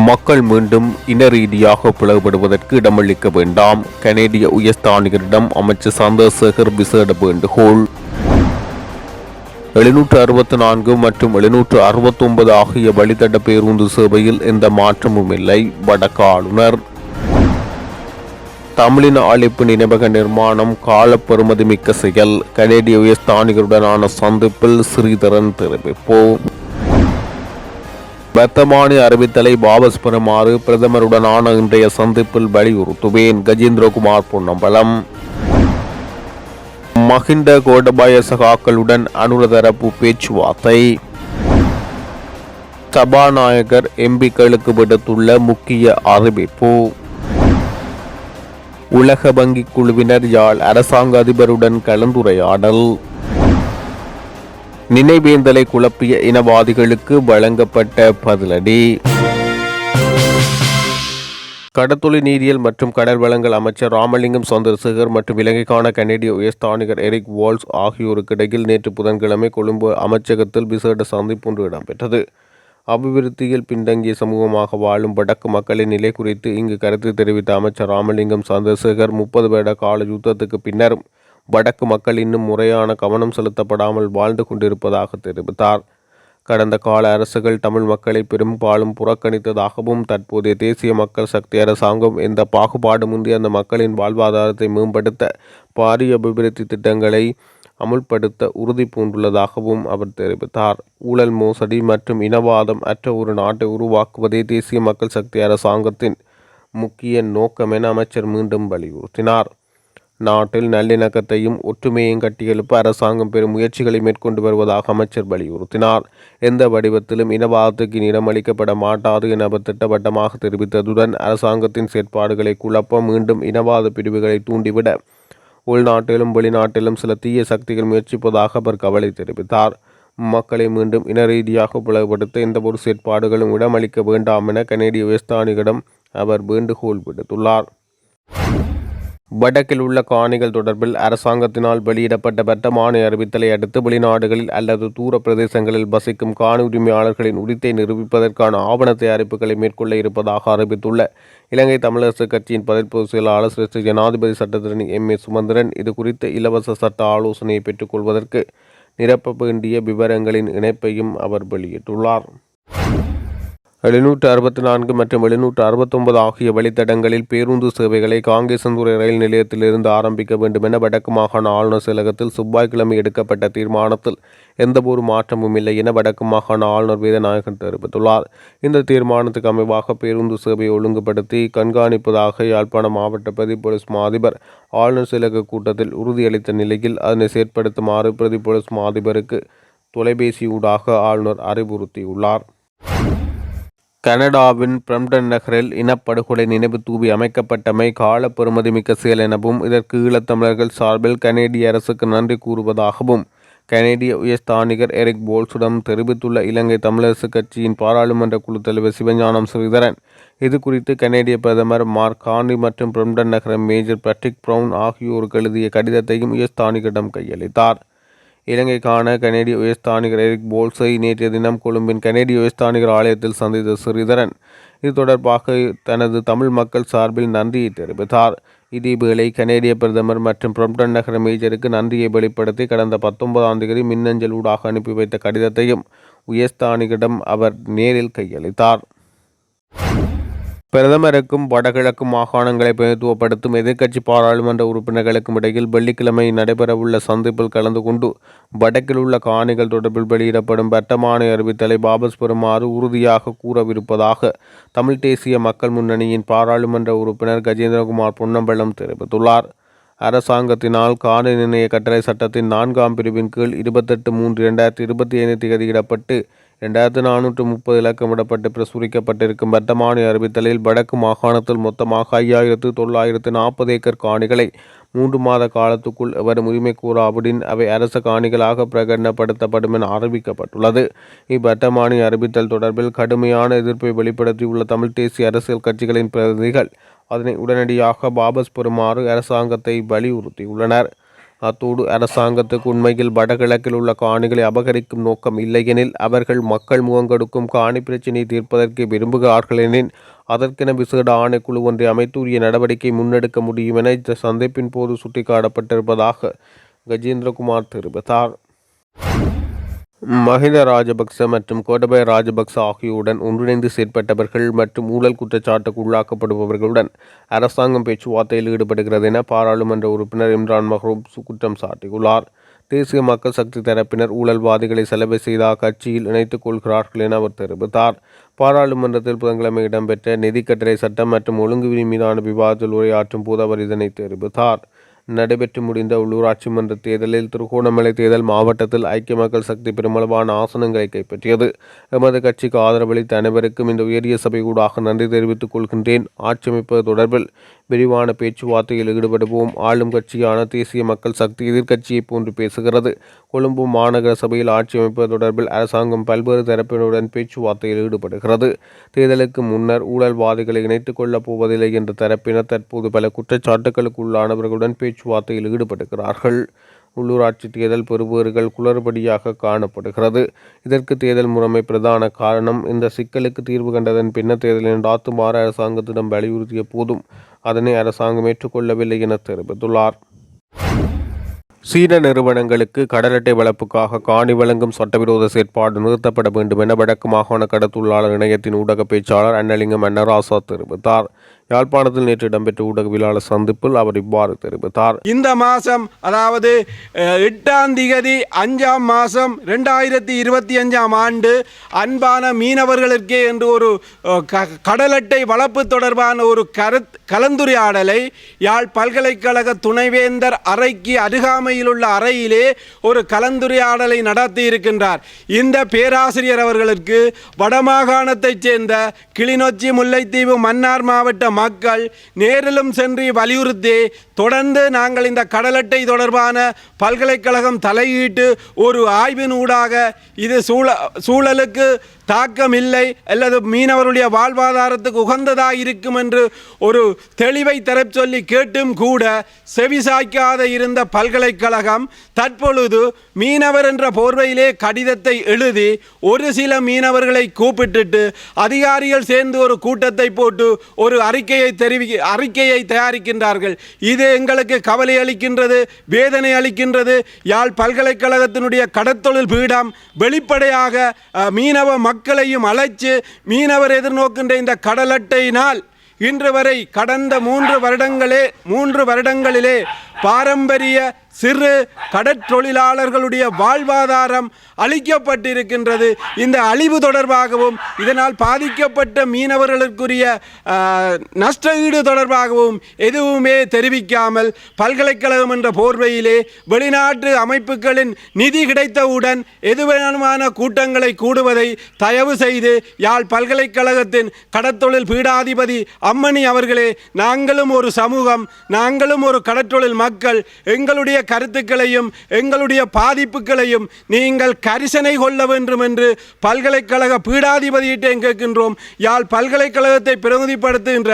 மக்கள் மீண்டும் இன ரீதியாக பிளவுபடுவதற்கு இடமளிக்க வேண்டாம். கனேடிய உயர்ஸ்தானிகரிடம் அமைச்சர் சந்திரசேகர் விசேட வேண்டுகோள். 764 மற்றும் 769 ஆகிய வழித்தட பேருந்து சேவையில் எந்த மாற்றமும் இல்லை. வடக்கு ஆளுநர். தமிழின அழைப்பு நினைவக நிர்மாணம் கால பெறுமதிமிக்க செயல். கனேடிய உயர்ஸ்தானிகருடனான சந்திப்பில் ஸ்ரீதரன் தெரிவிப்பு. வர்த்தமானி அறிவித்தலை வாபஸ் பெறுமாறு பிரதமருடனான இன்றைய சந்திப்பில் வலியுறுத்துவேன். கஜேந்திரகுமார் பொன்னம்பலம். மஹிந்த கோடபாய சகாக்களுடன் அனுர தரப்பு பேச்சுவார்த்தை. சபாநாயகர் எம்பிக்களுக்கு விடுத்துள்ள முக்கிய அறிவிப்பு. உலக வங்கி குழுவினர் யாழ் அரசாங்க அதிபருடன் கலந்துரையாடல். நினைவேந்தலை குழப்பிய இனவாதிகளுக்கு வழங்கப்பட்ட பதிலடி. கடற்தொழில் நீரியல் மற்றும் கடல் வளங்கள் அமைச்சர் ராமலிங்கம் சந்திரசேகர் மற்றும் இலங்கைக்கான கனேடிய உயர்ஸ்தானிகர் எரிக் வால்ஸ் ஆகியோருக்கு இடையில் நேற்று புதன்கிழமை கொழும்பு அமைச்சகத்தில் விசேட சந்திப்பு ஒன்று இடம்பெற்றது. அபிவிருத்தியில் பின்தங்கிய சமூகமாக வாழும் வடக்கு மக்களின் நிலை குறித்து இங்கு கருத்து தெரிவித்த அமைச்சர் ராமலிங்கம் சந்திரசேகர் 30 வருட கால யுத்தத்துக்கு பின்னரும் வடக்கு மக்கள் இன்னும் முறையான கவனம் செலுத்தப்படாமல் வாழ்ந்து கொண்டிருப்பதாக தெரிவித்தார். கடந்த கால அரசுகள் தமிழ் மக்களை பெரும்பாலும் புறக்கணித்ததாகவும் தற்போதைய தேசிய மக்கள் சக்தி அரசாங்கம் எந்த பாகுபாடுமின்றி அந்த மக்களின் வாழ்வாதாரத்தை மேம்படுத்த பாரிய அபிவிருத்தி திட்டங்களை அமுல்படுத்த உறுதி பூண்டுள்ளதாகவும் அவர் தெரிவித்தார். ஊழல், மோசடி மற்றும் இனவாதம் அற்ற ஒரு நாட்டை உருவாக்குவதே தேசிய மக்கள் சக்தி அரசாங்கத்தின் முக்கிய நோக்கம் என அமைச்சர் மீண்டும் வலியுறுத்தினார். நாட்டில் நல்லிணக்கத்தையும் ஒற்றுமையையும் கட்டியெழுப்ப அரசாங்கம் பெரும் முயற்சிகளை மேற்கொண்டு வருவதாக அமைச்சர் வலியுறுத்தினார். எந்த வடிவத்திலும் இனவாதத்துக்கு இடமளிக்கப்பட மாட்டாது என அவர் திட்டவட்டமாக தெரிவித்ததுடன் அரசாங்கத்தின் செயற்பாடுகளை குழப்ப மீண்டும் இனவாத பிரிவுகளை தூண்டிவிட உள்நாட்டிலும் வெளிநாட்டிலும் சில தீய சக்திகள் முயற்சிப்பதாக அவர் கவலை தெரிவித்தார். மக்களை மீண்டும் இன ரீதியாக பிளவுபடுத்த எந்த ஒரு செயற்பாடுகளும் இடமளிக்க வேண்டாம் என கனேடிய உயர்ஸ்தானிகளிடம் அவர் வேண்டுகோள் விடுத்துள்ளார். வடக்கில் உள்ள காணிகள் தொடர்பில் அரசாங்கத்தினால் வெளியிடப்பட்ட வர்த்தமானி அறிவித்தலை அடுத்து வெளிநாடுகளில் அல்லது தூர பிரதேசங்களில் வசிக்கும் காணி உரிமையாளர்களின் உரித்தை நிரூபிப்பதற்கான ஆவண தயாரிப்புகளை மேற்கொள்ள இருப்பதாக அறிவித்துள்ள இலங்கை தமிழரசு கட்சியின் பதில் செயலாளர் சிரேஷ்ட ஜனாதிபதி சட்டத்தரணி M.A. சுமந்திரன் இது குறித்த இலவச சட்ட ஆலோசனையை பெற்றுக்கொள்வதற்கு நிரப்ப வேண்டிய விவரங்களின் இணைப்பையும் அவர் வெளியிட்டுள்ளார். 764 மற்றும் 769 ஆகிய வழித்தடங்களில் பேருந்து சேவைகளை காங்கேசன்துறை ரயில் நிலையத்திலிருந்து ஆரம்பிக்க வேண்டும் என வடக்கு மாகாண ஆளுநர் செயலகத்தில் செவ்வாய்க்கிழமை எடுக்கப்பட்ட தீர்மானத்தில் எந்தவொரு மாற்றமும் இல்லை என வடக்கு மாகாண ஆளுநர் வேதநாயகன் தெரிவித்துள்ளார். இந்த தீர்மானத்துக்கு அமைவாக பேருந்து சேவையை ஒழுங்குபடுத்தி கண்காணிப்பதாக யாழ்ப்பாணம் மாவட்ட பிரதி போலீஸ் மா அதிபர் ஆளுநர் செயலக கூட்டத்தில் உறுதியளித்த நிலையில் அதனை செயற்படுத்துமாறு பிரதி போலீஸ் மா அதிபருக்கு தொலைபேசியூடாக ஆளுநர் அறிவுறுத்தியுள்ளார். கனடாவின் பிரம்டன் நகரில் இனப்படுகொலை நினைவு தூவி அமைக்கப்பட்டமை கால பெறுமதிமிக்க செயல் எனவும் இதற்கு ஈழத்தமிழர்கள் சார்பில் கனேடிய அரசுக்கு நன்றி கூறுவதாகவும் கனேடிய உயர்ஸ்தானிகர் எரிக் வால்ஸிடம் தெரிவித்துள்ள இலங்கை தமிழரசு கட்சியின் பாராளுமன்ற குழு தலைவர் சிவஞானம் ஸ்ரீதரன் இது குறித்து கனேடிய பிரதமர் மார்க் கார்னி மற்றும் பிரம்டன் நகர மேஜர் பேட்ரிக் பிரவுன் ஆகியோருக்கு எழுதிய கடிதத்தையும் உயர்ஸ்தானிகரிடம் கையளித்தார். இலங்கைக்கான கனேடிய உயர்ஸ்தானிகர் எரிக் வால்ஸை நேற்றைய தினம் கொழும்பின் கனேடிய உயர்ஸ்தானிகர் ஆலயத்தில் சந்தித்த ஸ்ரீதரன் இது தொடர்பாக தனது தமிழ் மக்கள் சார்பில் நன்றியை தெரிவித்தார். இதேவேளை கனேடிய பிரதமர் மற்றும் பிரம்டன் நகர மேஜருக்கு நன்றியை வெளிப்படுத்தி கடந்த 19ஆம் தேதி மின்னஞ்சல் ஊடாக அனுப்பி வைத்த கடிதத்தையும் உயர்ஸ்தானிகரிடம் அவர் நேரில் கையளித்தார். பிரதமருக்கும் வடகிழக்கு மாகாணங்களை பிரதித்துவப்படுத்தும் எதிர்க்கட்சி பாராளுமன்ற உறுப்பினர்களுக்கும் இடையில் வெள்ளிக்கிழமை நடைபெறவுள்ள சந்திப்பில் கலந்து கொண்டு வடக்கில் உள்ள காணிகள் தொடர்பில் வெளியிடப்படும் வர்த்தமானி அறிவித்தலை வாபஸ் பெறுமாறு உறுதியாக கூறவிருப்பதாக தமிழ் தேசிய மக்கள் முன்னணியின் பாராளுமன்ற உறுப்பினர் கஜேந்திரகுமார் பொன்னம்பலம் தெரிவித்துள்ளார். அரசாங்கத்தினால் காணி நிர்ணய கட்டளை சட்டத்தின் 4ஆம் பிரிவின் கீழ் 28/3/2025 தேதியிடப்பட்டு 2430 இலக்கமிடப்பட்டு பிரசுரிக்கப்பட்டிருக்கும் வர்த்தமானி அறிவித்தலில் வடக்கு மாகாணத்தில் மொத்தமாக 5940 ஏக்கர் காணிகளை 3 மாத காலத்துக்குள் எவரும் உரிமை கூறாவிடின் அவை அரச காணிகளாக பிரகடனப்படுத்தப்படும் என அறிவிக்கப்பட்டுள்ளது. இவ்வர்த்தமானி அறிவித்தல் தொடர்பில் கடுமையான எதிர்ப்பை வெளிப்படுத்தியுள்ள தமிழ் தேசிய அரசியல் கட்சிகளின் பிரதிநிதிகள் அதனை உடனடியாக வாபஸ் பெறுமாறு அரசாங்கத்தை வலியுறுத்தியுள்ளனர். அத்தோடு அரசாங்கத்துக்கு உண்மையில் வடகிழக்கில் உள்ள காணிகளை அபகரிக்கும் நோக்கம் இல்லையெனில் அவர்கள் மக்கள் முகங்கொடுக்கும் காணி பிரச்சினையை தீர்ப்பதற்கு விரும்புகிறார்கள் எனில் அதற்கென விசேட ஆணைக்குழு ஒன்றை அமைத்து உரிய நடவடிக்கை முன்னெடுக்க முடியும் என இந்த சந்திப்பின் போது சுட்டிக்காட்டப்பட்டிருப்பதாக கஜேந்திரகுமார் தெரிவித்தார். மஹிந்த ராஜபக்ச மற்றும் கோட்டபய ராஜபக்ச ஆகியோருடன் ஒன்றிணைந்து செயற்பட்டவர்கள் மற்றும் ஊழல் குற்றச்சாட்டுக்கு உள்ளாக்கப்படுபவர்களுடன் அரசாங்கம் பேச்சுவார்த்தையில் ஈடுபடுகிறது என பாராளுமன்ற உறுப்பினர் இம்ரான் மஹ்ரூப் குற்றம் சாட்டியுள்ளார். தேசிய மக்கள் சக்தி தரப்பினர் ஊழல்வாதிகளை செலவு செய்த கட்சியில் இணைத்துக் கொள்கிறார்கள் என அவர் தெரிவித்தார். பாராளுமன்றத்தில் புதன்கிழமை இடம்பெற்ற நிதி கட்டளை சட்டம் மற்றும் ஒழுங்கு மீதான விவாதத்தில் உரையாற்றும் போது அவர் இதனை தெரிவித்தார். நடைபெற்று முடிந்த உள்ளூராட்சி மன்ற தேர்தலில் திருகோணமலை தேர்தல் மாவட்டத்தில் ஐக்கிய மக்கள் சக்தி பெருமளவான ஆசனங்களை கைப்பற்றியது. எமது கட்சிக்கு ஆதரவளித்த அனைவருக்கும் இந்த உயரிய சபை ஊடாக நன்றி தெரிவித்துக் கொள்கின்றேன். ஆட்சி அமைப்பது தொடர்பில் விரிவான பேச்சுவார்த்தையில் ஈடுபடுவோம். ஆளும் கட்சியான தேசிய மக்கள் சக்தி எதிர்க்கட்சியை போன்று பேசுகிறது. கொழும்பு மாநகர சபையில் ஆட்சி அமைப்பது தொடர்பில் அரசாங்கம் பல்வேறு தரப்பினருடன் பேச்சுவார்த்தையில் ஈடுபடுகிறது. தேர்தலுக்கு முன்னர் ஊழல்வாதிகளை இணைத்துக் கொள்ளப் போவதில்லை என்ற தரப்பினர் தற்போது பல குற்றச்சாட்டுகளுக்கு உள்ளானவர்களுடன் பேச்சுவார்த்தையில் ஈடுபடுகிறார்கள். உள்ளூராட்சி தேர்தல் பெறுபவர்கள் குளறுபடியாக காணப்படுகிறது. இதற்கு தேர்தல் முறைமை பிரதான காரணம். இந்த சிக்கலுக்கு தீர்வு கண்டதன் பின்னர் தேர்தலை நடாத்துமாறு அரசாங்கத்திடம் வலியுறுத்திய போதும் அதனை அரசாங்கம் ஏற்றுக்கொள்ளவில்லை என தெரிவித்துள்ளார். சீன நிறுவனங்களுக்கு கடல் அட்டை வளர்ப்புக்காக காணி வழங்கும் சட்டவிரோத செயற்பாடு நிறுத்தப்பட வேண்டும் என வடக்கு மாகாண கடத்தொழிலாளர் இணையத்தின் ஊடக பேச்சாளர் அன்னலிங்கம் அன்னராசா தெரிவித்தார். யாழ்ப்பாணத்தில் நேற்று இடம்பெற்ற ஊடகவியலாளர் சந்திப்பில் அவர் இவ்வாறு தெரிவித்தார். இந்த மாதம் அதாவது 8ஆம் தேதி 5ஆம் மாதம் 2025ஆம் ஆண்டு அன்பான மீனவர்களுக்கே என்று ஒரு கடல் அட்டை வளர்ப்பு தொடர்பான ஒரு கலந்துரையாடலை யாழ் பல்கலைக்கழக துணைவேந்தர் அறைக்கு அருகாமையில் உள்ள அறையிலே ஒரு கலந்துரையாடலை நடத்தி இருக்கின்றார். இந்த பேராசிரியர் அவர்களுக்கு வடமாகாணத்தைச் சேர்ந்த கிளிநொச்சி, முல்லைத்தீவு, மன்னார் மாவட்ட மக்கள் நேரிலும் சென்று வலியுறுத்தி தொடர்ந்து நாங்கள் இந்த கடல் அட்டை தொடர்பான பல்கலைக்கழகம் தலையீட்டு ஒரு ஆய்வின் ஊடாக இது சூழலுக்கு தாக்கம் இல்லை அல்லது மீனவருடைய வாழ்வாதாரத்துக்கு உகந்ததாக இருக்கும் என்று ஒரு தெளிவை தரப் சொல்லி கேட்டும் கூட செவிசாய்க்காத இருந்த பல்கலைக்கழகம் தற்பொழுது மீனவர் என்ற போர்வையிலே கடிதத்தை எழுதி ஒரு சில மீனவர்களை கூப்பிட்டு அதிகாரிகள் சேர்ந்து ஒரு கூட்டத்தை போட்டு ஒரு அறிக்கையை தயாரிக்கின்றார்கள். இது எங்களுக்கு கவலை அளிக்கின்றது, வேதனை அளிக்கின்றது. யாழ் பல்கலைக்கழகத்தினுடைய கடற்தொழில் பீடம் வெளிப்படையாக மீனவ மக்களையும் அழைச்சு மீனவர் எதிர்நோக்கின்ற இந்த கடல் அட்டையினால் இன்று வரை கடந்த 3 வருடங்களிலே பாரம்பரிய சிறு கடற்றொழிலாளர்களுடைய வாழ்வாதாரம் அளிக்கப்பட்டிருக்கின்றது. இந்த அழிவு தொடர்பாகவும் இதனால் பாதிக்கப்பட்ட மீனவர்களுக்குரிய நஷ்ட ஈடு தொடர்பாகவும் எதுவுமே தெரிவிக்காமல் பல்கலைக்கழகம் என்ற போர்வையிலே வெளிநாட்டு அமைப்புகளின் நிதி கிடைத்தவுடன் எதுவான கூட்டங்களை கூடுவதை தயவு செய்து யாழ் பல்கலைக்கழகத்தின் கடற்தொழில் பீடாதிபதி அம்மணி அவர்களே, நாங்களும் ஒரு சமூகம், நாங்களும் ஒரு கடற்றொழில் மக்கள், எங்களுடைய கருத்துக்களையும் எங்களுடைய பாதிப்புகளையும் நீங்கள் கரிசனை கொள்ள வேண்டும் என்று பல்கலைக்கழக பீடாதிபதியிட்டே கேட்கின்றோம். யாழ் பல்கலைக்கழகத்தை பிரதிநிதிப்படுத்துகின்ற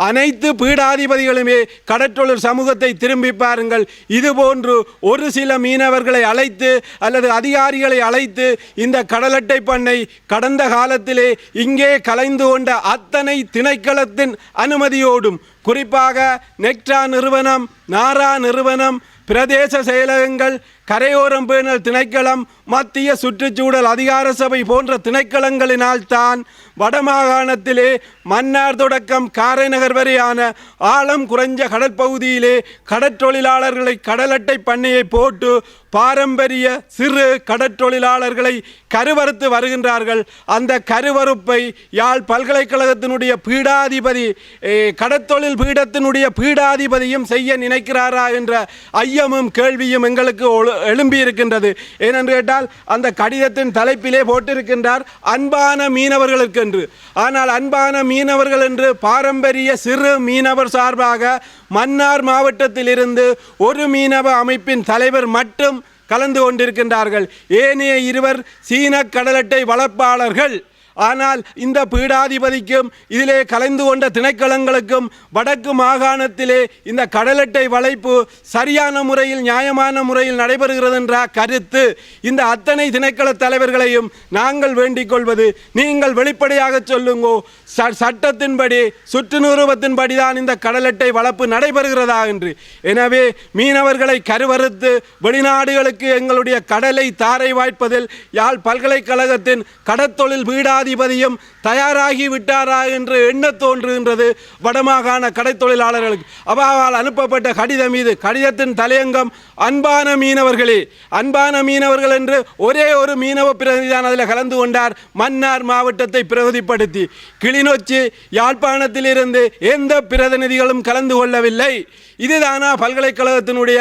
அனைத்து பீடாதிபதிகளுமே கடற்றொழில் சமூகத்தை திரும்பி பாருங்கள். இதுபோன்று ஒரு சில மீனவர்களை அழைத்து அல்லது அதிகாரிகளை அழைத்து இந்த கடல் அட்டை பண்ணை கடந்த காலத்திலே இங்கே கலைந்து கொண்ட அத்தனை திணைக்களத்தின் அனுமதியோடும் குறிப்பாக நெக்டா நிறுவனம், நாரா நிறுவனம், பிரதேச செயலகங்கள், கரையோரம் பேணல் திணைக்களம், மத்திய சுற்றுச்சூழல் அதிகார சபை போன்ற திணைக்களங்களினால் தான் வடமாகாணத்திலே மன்னார் தொடக்கம் காரைநகர் வரையான ஆழம் குறைஞ்ச கடற்பகுதியிலே கடற்றொழிலாளர்களை கடல் அட்டை பண்ணையை போட்டு பாரம்பரிய சிறு கடற்றொழிலாளர்களை கருவறுத்து வருகின்றார்கள். அந்த கருவறுப்பை யாழ் பல்கலைக்கழகத்தினுடைய பீடாதிபதி, கடற்தொழில் பீடத்தினுடைய பீடாதிபதியும் செய்ய நினைக்கிறாரா என்ற ஐயமும் கேள்வியும் எங்களுக்கு எழும்பி இருக்கின்றது. ஏனென்று கேட்டால் அந்த கடிதத்தின் தலைப்பிலே போட்டிருக்கின்றார் அன்பான மீனவர்களுக்கு என்று. ஆனால் அன்பான மீனவர்கள் என்று பாரம்பரிய சிறு மீனவர் சார்பாக மன்னார் மாவட்டத்தில் இருந்து ஒரு மீனவ அமைப்பின் தலைவர் மட்டும் கலந்து கொண்டிருக்கின்றார்கள். ஏனைய 2 சீன கடல் அட்டை வளர்ப்பாளர்கள். ஆனால் இந்த பீடாதிபதிக்கும் இதிலே கலந்து கொண்ட திணைக்களங்களுக்கும் வடக்கு மாகாணத்திலே இந்த கடல் அட்டை வளைப்பு சரியான முறையில் நியாயமான முறையில் நடைபெறுகிறது என்ற கருத்து இந்த அத்தனை திணைக்கள தலைவர்களையும் நாங்கள் வேண்டிக் கொள்வது, நீங்கள் வெளிப்படையாக சொல்லுங்கோ, சட்டத்தின்படி சுற்றுநிறுவத்தின்படி தான் இந்த கடல் அட்டை வளர்ப்பு நடைபெறுகிறதா என்று. எனவே மீனவர்களை கருவறுத்து வெளிநாடுகளுக்கு எங்களுடைய கடலை தாரை வாய்ப்பதில் யாழ் பல்கலைக்கழகத்தின் கடற்தொழில் பீடாதிபதியும் தயாராகி விட்டாரா என்று எண்ண தோன்றுகின்றது வடமாகாண கடைத்தொழிலாளர்களுக்கு. அவாவால் அனுப்பப்பட்ட கடிதம் மீது கடிதத்தின் தலையங்கம் அன்பான மீனவர்களே, அன்பான மீனவர்கள் என்று ஒரே ஒரு மீனவ பிரதிநிதிதான் அதில் கலந்து கொண்டார். மன்னார் மாவட்டத்தை பிரதிப்படுத்தி கிளிநொச்சி யாழ்ப்பாணத்திலிருந்து எந்த பிரதிநிதிகளும் கலந்து கொள்ளவில்லை. இதுதானா பல்கலைக்கழகத்தினுடைய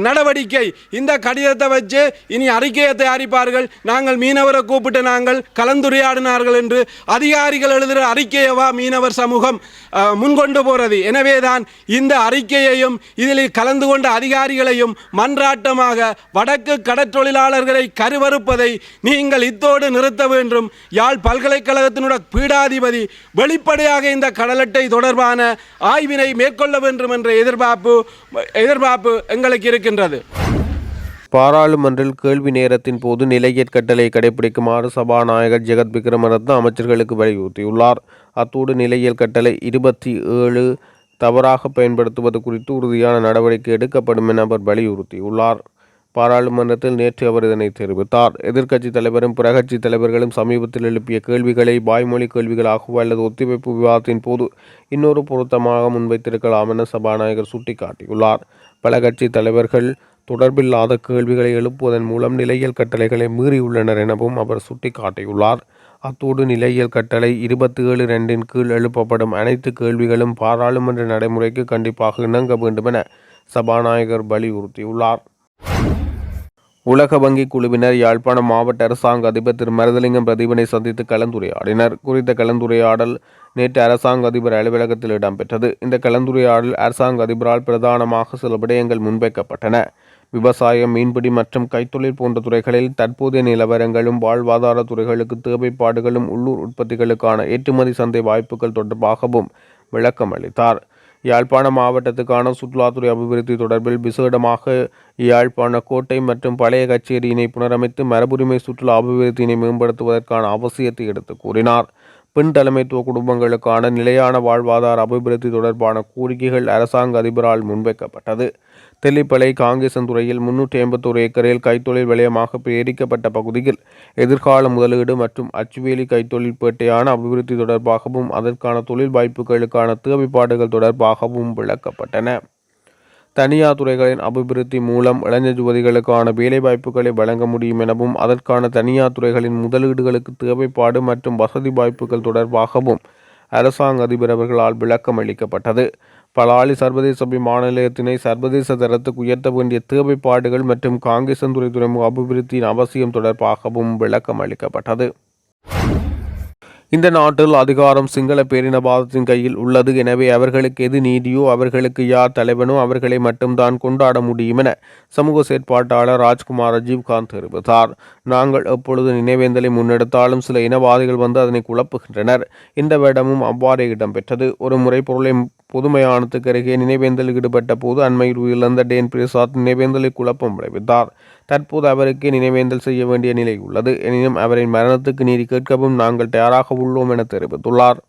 நடவடிக்கை? இந்த கடிதத்தை வச்சு இனி அறிக்கையை தயாரிப்பார்கள், நாங்கள் மீனவரை கூப்பிட்டு நாங்கள் கலந்துரையாடினார்கள் என்று அதிகாரிகள் எழுதுகிற அறிக்கையவா மீனவர் சமூகம் முன்கொண்டு போகிறது? எனவேதான் இந்த அறிக்கையையும் இதில் கலந்து கொண்ட அதிகாரிகளையும் மன்றாட்டமாக வடக்கு கடற்றொழிலாளர்களை கருவறுப்பதை நீங்கள் இத்தோடு நிறுத்த வேண்டும். யாழ் பல்கலைக்கழகத்தினுடைய பீடாதிபதி வெளிப்படையாக இந்த கடல் அட்டை தொடர்பான ஆய்வினை மேற்கொள்ள வேண்டும் என்ற எதிர்பார்ப்பு எங்களுக்கு இருக்கின்றது. பாராளுமன்றில் கேள்வி நேரத்தின் போது நிலையற் கட்டளை கடைபிடிக்குமாறு சபாநாயகர் ஜெகத் விக்ரமரத்ன அமைச்சர்களுக்கு வலியுறுத்தியுள்ளார். அத்தோடு நிலையியல் கட்டளை 27 தவறாக பயன்படுத்துவது குறித்து உறுதியான நடவடிக்கை எடுக்கப்படும் என அவர் வலியுறுத்தியுள்ளார். பாராளுமன்றத்தில் நேற்று அவர் இதனை தெரிவித்தார். எதிர்க்கட்சித் தலைவரும் புறக்கட்சித் தலைவர்களும் சமீபத்தில் எழுப்பிய கேள்விகளை வாய்மொழி கேள்விகளாகவோ அல்லது ஒத்திவைப்பு விவாதத்தின் போது இன்னொரு பொருத்தமாக முன்வைத்திருக்கலாம் என சபாநாயகர் சுட்டிக்காட்டியுள்ளார். பல கட்சி தலைவர்கள் தொடர்பில்லாத கேள்விகளை எழுப்புவதன் மூலம் நிலையியல் கட்டளைகளை மீறியுள்ளனர் எனவும் அவர் சுட்டிக்காட்டியுள்ளார். அத்தோடு நிலையியல் கட்டளை 27(2) கீழ் எழுப்பப்படும் அனைத்து கேள்விகளும் பாராளுமன்ற நடைமுறைக்கு கண்டிப்பாக இணங்க வேண்டும் என சபாநாயகர் வலியுறுத்தியுள்ளார். உலக வங்கி குழுவினர் யாழ்ப்பாணம் மாவட்ட அரசாங்க அதிபர் திரு மருதலிங்கம் பிரதீபனை சந்தித்து கலந்துரையாடினர். குறித்த கலந்துரையாடல் நேற்று அரசாங்க அதிபர் அலுவலகத்தில் இடம்பெற்றது. இந்த கலந்துரையாடல் அரசாங்க அதிபரால் பிரதானமாக சில விடயங்கள் முன்வைக்கப்பட்டன. விவசாயம், மீன்பிடி மற்றும் கைத்தொழில் போன்ற துறைகளில் தற்போதைய நிலவரங்களும் வாழ்வாதார துறைகளுக்கு தேவைப்பாடுகளும் உள்ளூர் உற்பத்திகளுக்கான ஏற்றுமதி சந்தை வாய்ப்புகள் தொடர்பாகவும் விளக்கம் அளித்தார். யாழ்ப்பாண மாவட்டத்துக்கான சுற்றுலாத்துறை அபிவிருத்தி தொடர்பில் விசேடமாக யாழ்ப்பாண கோட்டை மற்றும் பழைய கச்சேரியினை புனரமைத்து மரபுரிமை சுற்றுலா அபிவிருத்தியினை மேம்படுத்துவதற்கான அவசியத்தை எடுத்து கூறினார். பெண் தலைமைத்துவ குடும்பங்களுக்கான நிலையான வாழ்வாதார அபிவிருத்தி தொடர்பான கோரிக்கைகள் அரசாங்க அதிபரால் முன்வைக்கப்பட்டது. தெல்லிப்பளை காங்கேசன்துறையில் 351 ஏக்கரில் கைத்தொழில் வலயமாக பிரிக்கப்பட்ட பகுதியில் எதிர்கால முதலீடு மற்றும் அச்சுவேலி கைத்தொழில் பேட்டையான அபிவிருத்தி தொடர்பாகவும் அதற்கான தொழில் வாய்ப்புகளுக்கான தேவைப்பாடுகள் தொடர்பாகவும் விளக்கப்பட்டன. தனியார் துறைகளின் அபிவிருத்தி மூலம் இளைஞர் யுவதிகளுக்கான வேலைவாய்ப்புகளை வழங்க முடியும் எனவும் அதற்கான தனியார் துறைகளின் முதலீடுகளுக்கு தேவைப்பாடு மற்றும் வசதி வாய்ப்புகள் தொடர்பாகவும் அரசாங்க அதிபர் அவர்களால் விளக்கம் அளிக்கப்பட்டது. பலாலி சர்வதேச விமான நிலையத்தினை சர்வதேச தரத்துக்கு உயர்த்த வேண்டிய தேவைப்பாடுகள் மற்றும் காங்கேசன்துறை துறைமுக அபிவிருத்தியின் அவசியம் தொடர்பாகவும் விளக்கம் அளிக்கப்பட்டது. இந்த நாட்டில் அதிகாரம் சிங்கள பேரினவாதத்தின் கையில் உள்ளது. எனவே அவர்களுக்கு எது நீதியோ, அவர்களுக்கு யார் தலைவனோ அவர்களை மட்டும்தான் கொண்டாட முடியும் என சமூக செயற்பாட்டாளர் ராஜ்குமார் ராஜீவ்காந்த் தெரிவித்தார். நாங்கள் எப்பொழுது நினைவேந்தலை முன்னெடுத்தாலும் சில இனவாதிகள் வந்து அதனை குழப்புகின்றனர். இந்த வேடமும் அவ்வாறே இடம்பெற்றது. ஒரு முறை பொருளை பொதுமையானத்துக்கு அருகே நினைவேந்தலில் ஈடுபட்ட போது அண்மையில் உயிரிழந்த டேன் பிரசாத் நினைவேந்தலை குழப்பம் விளைவித்தார். தற்போது அவருக்கே நினைவேந்தல் செய்ய வேண்டிய நிலை உள்ளது. எனினும் அவரின் மரணத்துக்கு நீதி கேட்கவும் நாங்கள் தயாராக உள்ளோம் என தெரிவித்துள்ளார்.